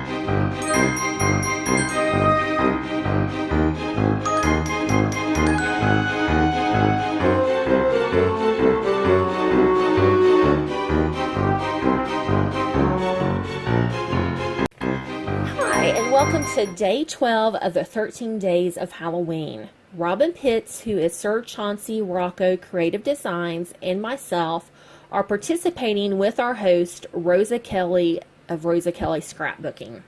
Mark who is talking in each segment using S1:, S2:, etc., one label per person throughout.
S1: Hi, and welcome to day 12 of the 13 days of Halloween. Robyn Pitts, who is Sir Chauncey Rocco Creative Designs, and myself are participating with our host, Rosa Kelly of Rosa Kelly Scrapbooking.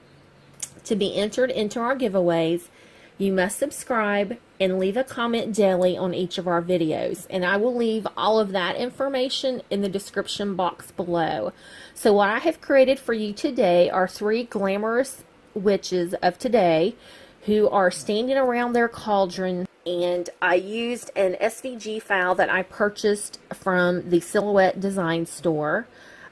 S1: To be entered into our giveaways, you must subscribe and leave a comment daily on each of our videos. And I will leave all of that information in the description box below. So what I have created for you today are 3 glamorous witches of today who are standing around their cauldron. And I used an SVG file that I purchased from the Silhouette Design Store.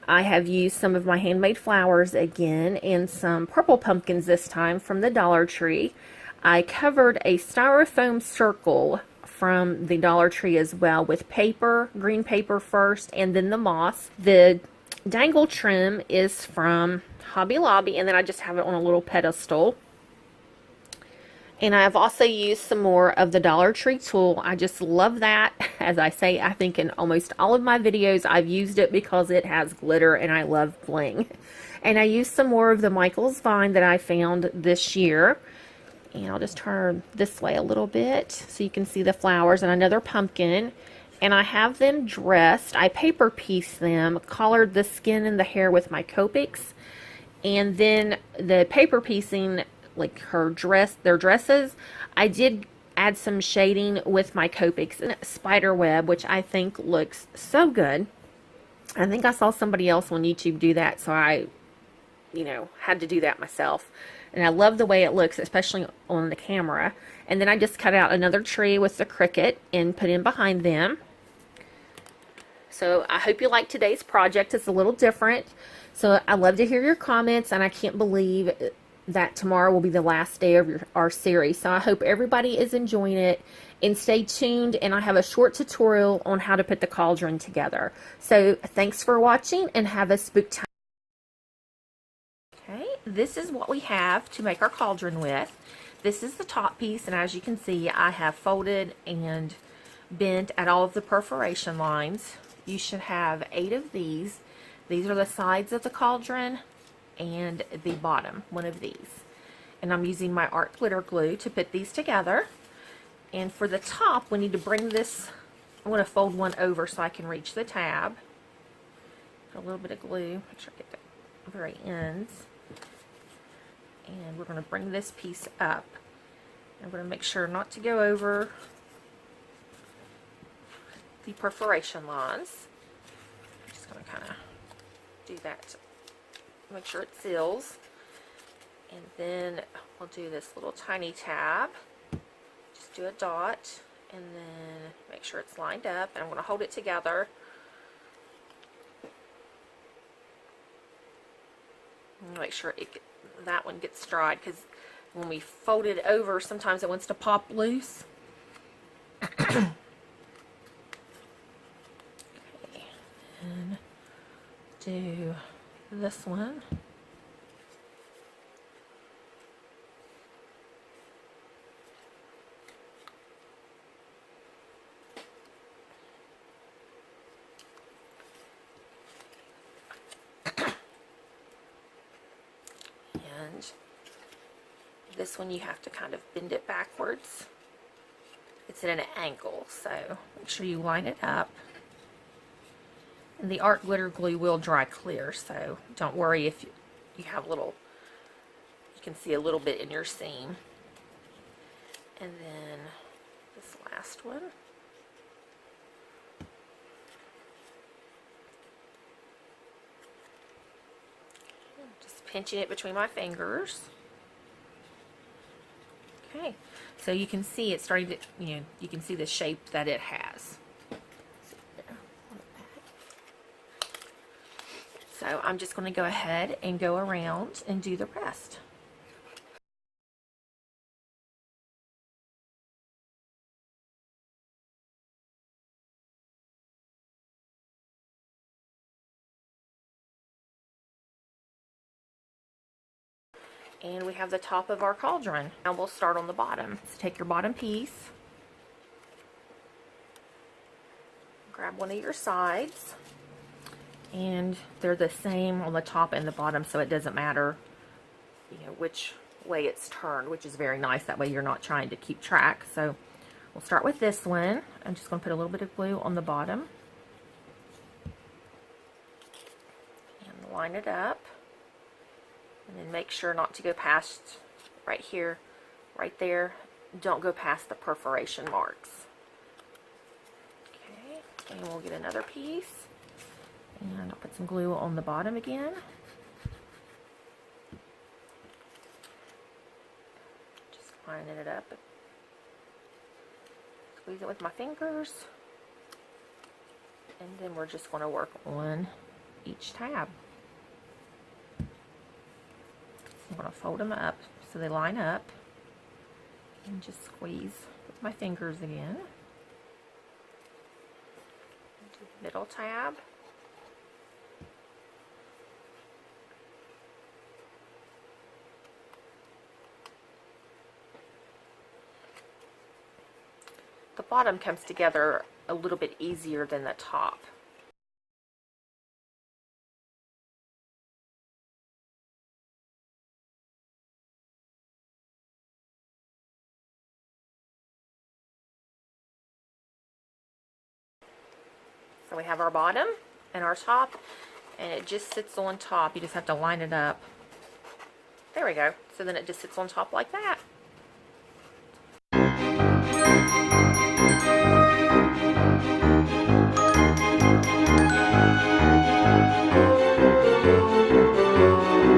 S1: I have used some of my handmade flowers again and some purple pumpkins this time from the Dollar Tree. I covered a styrofoam circle from the Dollar Tree as well with paper, green paper first, and then the moss. The dangle trim is from Hobby Lobby, and then I just have it on a little pedestal. And I've also used some more of the Dollar Tree tulle. I just love that. As I say, I think in almost all of my videos I've used it because it has glitter and I love bling. And I used some more of the Michael's Vine that I found this year. And I'll just turn this way a little bit so you can see the flowers and another pumpkin. And I have them dressed. I paper pieced them, collared the skin and the hair with my Copics. And then the paper piecing, like their dresses, I did add some shading with my Copics and spider web, which I think looks so good. I think I saw somebody else on YouTube do that, so I, had to do that myself. And I love the way it looks, especially on the camera. And then I just cut out another tree with the cricket and put in behind them. So I hope you like today's project. It's a little different. So I love to hear your comments, and I can't believe that tomorrow will be the last day of our series. So I hope everybody is enjoying it, and stay tuned, and I have a short tutorial on how to put the cauldron together. So thanks for watching, and have a spook time. Okay, this is what we have to make our cauldron with. This is the top piece, and as you can see, I have folded and bent at all of the perforation lines. You should have 8 of these. These are the sides of the cauldron and the bottom, one of these. And I'm using my art glitter glue to put these together. And for the top, we need to bring this, I'm going to fold one over so I can reach the tab. Put a little bit of glue, make sure I get the very ends. And we're going to bring this piece up. I'm going to make sure not to go over the perforation lines. I'm just going to kind of do that, make sure it seals. And then we'll do this little tiny tab. Just do a dot and then make sure it's lined up. And I'm going to hold it together. And make sure that one gets dried, because when we fold it over, sometimes it wants to pop loose. Okay, and do this one. And this one you have to kind of bend it backwards. It's at an angle, so make sure you line it up. And the art glitter glue will dry clear, so don't worry if you have you can see a little bit in your seam. And then this last one. Just pinching it between my fingers. Okay, so you can see it's starting to, you can see the shape that it has. So I'm just going to go ahead and go around and do the rest. And we have the top of our cauldron. Now we'll start on the bottom. So take your bottom piece, grab one of your sides, and they're the same on the top and the bottom, so it doesn't matter, you know, which way it's turned, which is very nice. That way you're not trying to keep track. So we'll start with this one. I'm just going to put a little bit of glue on the bottom and line it up, and then make sure not to go past right here, right there. Don't go past the perforation marks. Okay, and we'll get another piece, and I'll put some glue on the bottom again. Just lining it up. Squeeze it with my fingers, and then we're just going to work on each tab. I'm going to fold them up so they line up, and just squeeze with my fingers again. Do the middle tab. The bottom comes together a little bit easier than the top. So we have our bottom and our top, and it just sits on top. You just have to line it up. There we go. So then it just sits on top like that.